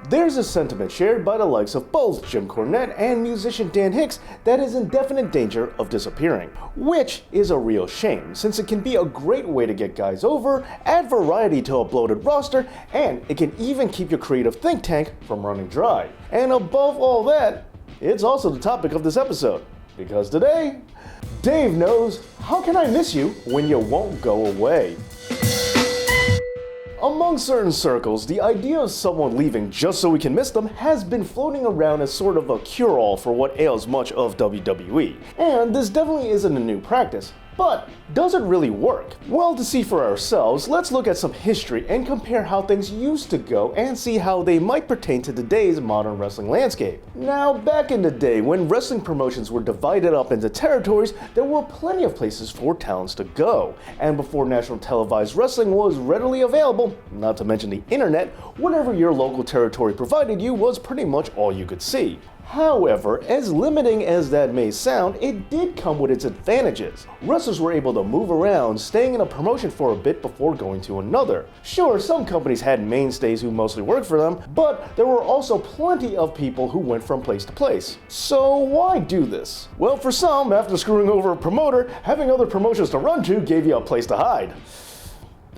There's a sentiment shared by the likes of both Jim Cornette and musician Dan Hicks that is in definite danger of disappearing, which is a real shame since it can be a great way to get guys over, add variety to a bloated roster, and it can even keep your creative think tank from running dry. And above all that, it's also the topic of this episode, because today, Dave knows how can I miss you when you won't go away. Among certain circles, the idea of someone leaving just so we can miss them has been floating around as sort of a cure-all for what ails much of WWE. And this definitely isn't a new practice. But does it really work? Well, to see for ourselves, let's look at some history and compare how things used to go and see how they might pertain to today's modern wrestling landscape. Now, back in the day when wrestling promotions were divided up into territories, there were plenty of places for talents to go. And before national televised wrestling was readily available, not to mention the internet, whatever your local territory provided you was pretty much all you could see. However, as limiting as that may sound, it did come with its advantages. Wrestlers were able to move around, staying in a promotion for a bit before going to another. Sure, some companies had mainstays who mostly worked for them, but there were also plenty of people who went from place to place. So why do this? Well, for some, after screwing over a promoter, having other promotions to run to gave you a place to hide.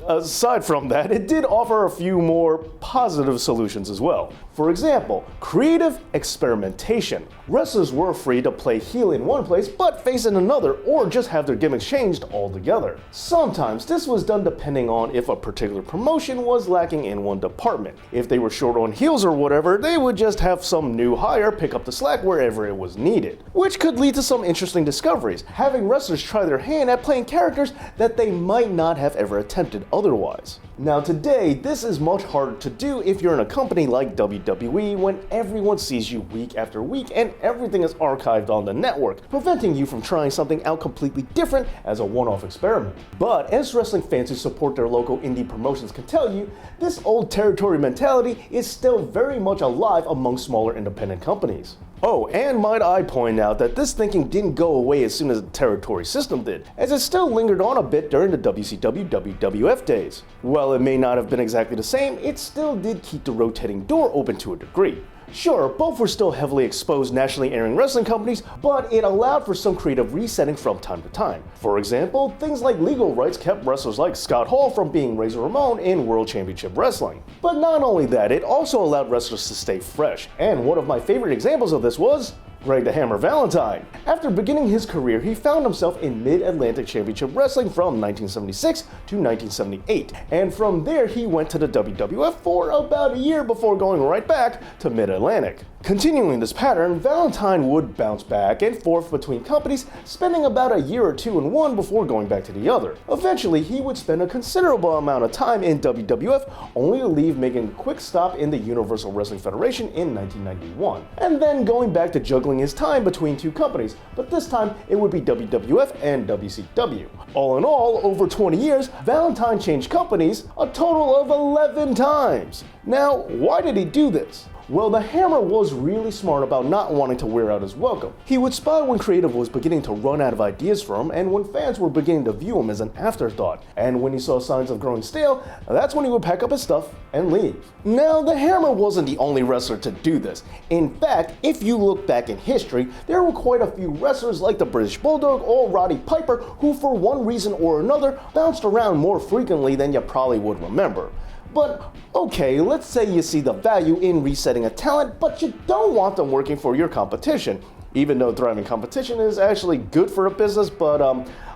Aside from that, it did offer a few more positive solutions as well. For example, creative experimentation. Wrestlers were free to play heel in one place but face in another, or just have their gimmicks changed altogether. Sometimes this was done depending on if a particular promotion was lacking in one department. If they were short on heels or whatever, they would just have some new hire pick up the slack wherever it was needed, which could lead to some interesting discoveries, having wrestlers try their hand at playing characters that they might not have ever attempted otherwise. Now today, this is much harder to do if you're in a company like WWE when everyone sees you week after week and everything is archived on the network, preventing you from trying something out completely different as a one-off experiment. But as wrestling fans who support their local indie promotions can tell you, this old territory mentality is still very much alive among smaller independent companies. Oh, and might I point out that this thinking didn't go away as soon as the territory system did, as it still lingered on a bit during the WCW-WWF days. While it may not have been exactly the same, it still did keep the rotating door open to a degree. Sure, both were still heavily exposed nationally airing wrestling companies, but it allowed for some creative resetting from time to time. For example, things like legal rights kept wrestlers like Scott Hall from being Razor Ramon in World Championship Wrestling. But not only that, it also allowed wrestlers to stay fresh, and one of my favorite examples of this was Greg the Hammer Valentine. After beginning his career, he found himself in Mid-Atlantic Championship Wrestling from 1976 to 1978, and from there he went to the WWF for about a year before going right back to Mid-Atlantic. Continuing this pattern, Valentine would bounce back and forth between companies, spending about a year or two in one before going back to the other. Eventually, he would spend a considerable amount of time in WWF, only to leave making a quick stop in the Universal Wrestling Federation in 1991, and then going back to juggling his time between two companies, but this time it would be WWF and WCW. All in all, over 20 years, Valentine changed companies a total of 11 times. Now, why did he do this? Well, the Hammer was really smart about not wanting to wear out his welcome. He would spot when creative was beginning to run out of ideas for him and when fans were beginning to view him as an afterthought. And when he saw signs of growing stale, that's when he would pack up his stuff and leave. Now, the Hammer wasn't the only wrestler to do this. In fact, if you look back in history, there were quite a few wrestlers like the British Bulldog or Roddy Piper who for one reason or another bounced around more frequently than you probably would remember. But okay, let's say you see the value in resetting a talent, but you don't want them working for your competition. Even though thriving competition is actually good for a business, but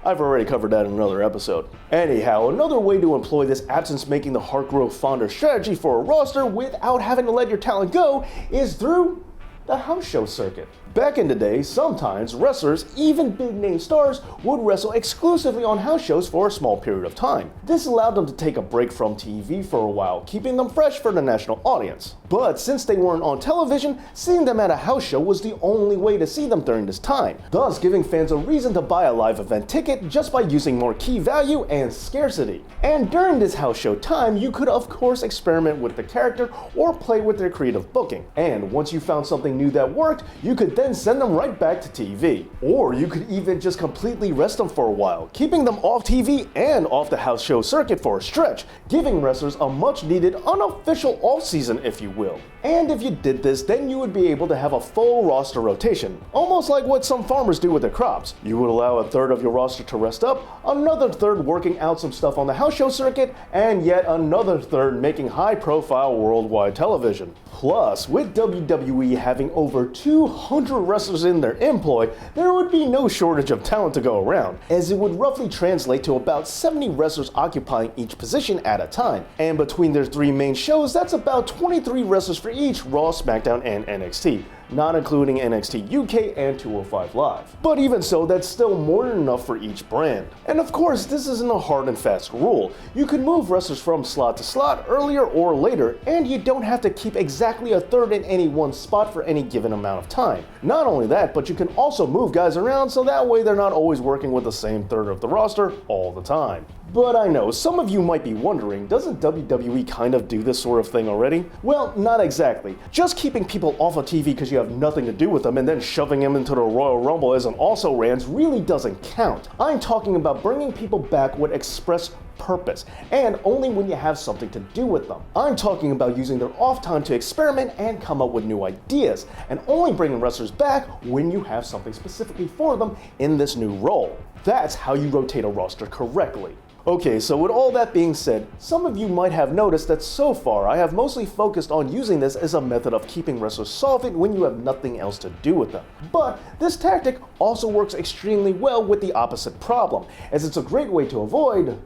I've already covered that in another episode. Anyhow, another way to employ this absence-making the heart grow fonder strategy for a roster without having to let your talent go is through the house show circuit. Back in the day, sometimes wrestlers, even big-name stars, would wrestle exclusively on house shows for a small period of time. This allowed them to take a break from TV for a while, keeping them fresh for the national audience. But since they weren't on television, seeing them at a house show was the only way to see them during this time, thus giving fans a reason to buy a live event ticket just by using more key value and scarcity. And during this house show time, you could of course experiment with the character or play with their creative booking. And once you found something new that worked, you could then send them right back to TV. Or you could even just completely rest them for a while, keeping them off TV and off the house show circuit for a stretch, giving wrestlers a much needed unofficial off season, if you will. And if you did this, then you would be able to have a full roster rotation, almost like what some farmers do with their crops. You would allow a third of your roster to rest up, another third working out some stuff on the house show circuit, and yet another third making high-profile worldwide television. Plus, with WWE having over 200 wrestlers in their employ, there would be no shortage of talent to go around, as it would roughly translate to about 70 wrestlers occupying each position at a time. And between their 3 main shows, that's about 23 wrestlers for each Raw, SmackDown, and NXT. Not including NXT UK and 205 Live. But even so, that's still more than enough for each brand. And of course, this isn't a hard and fast rule. You can move wrestlers from slot to slot earlier or later, and you don't have to keep exactly a third in any one spot for any given amount of time. Not only that, but you can also move guys around so that way they're not always working with the same third of the roster all the time. But I know, some of you might be wondering, doesn't WWE kind of do this sort of thing already? Well, not exactly. Just keeping people off of TV because you have nothing to do with them and then shoving them into the Royal Rumble as an also-rans really doesn't count. I'm talking about bringing people back with express purpose, and only when you have something to do with them. I'm talking about using their off time to experiment and come up with new ideas, and only bringing wrestlers back when you have something specifically for them in this new role. That's how you rotate a roster correctly. Okay, so with all that being said, some of you might have noticed that so far I have mostly focused on using this as a method of keeping wrestlers solvent when you have nothing else to do with them. But this tactic also works extremely well with the opposite problem, as it's a great way to avoid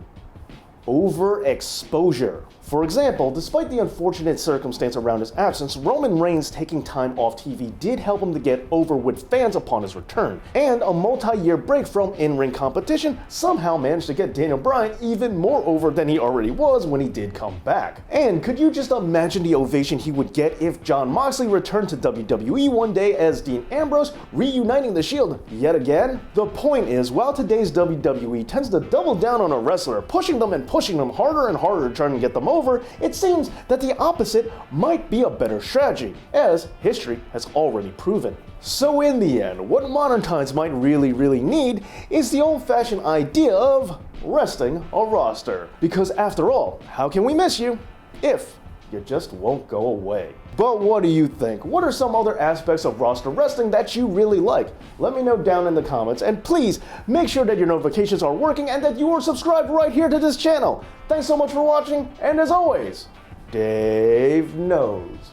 overexposure. For example, despite the unfortunate circumstance around his absence, Roman Reigns taking time off TV did help him to get over with fans upon his return, and a multi-year break from in-ring competition somehow managed to get Daniel Bryan even more over than he already was when he did come back. And could you just imagine the ovation he would get if Jon Moxley returned to WWE one day as Dean Ambrose, reuniting the Shield yet again? The point is, while today's WWE tends to double down on a wrestler, pushing them harder and harder trying to get them over, it seems that the opposite might be a better strategy, as history has already proven. So in the end, what modern times might really need is the old-fashioned idea of resting a roster. Because after all, how can we miss you if you just won't go away? But what do you think? What are some other aspects of roster wrestling that you really like? Let me know down in the comments, and please make sure that your notifications are working and that you are subscribed right here to this channel. Thanks so much for watching, and as always, Dave knows.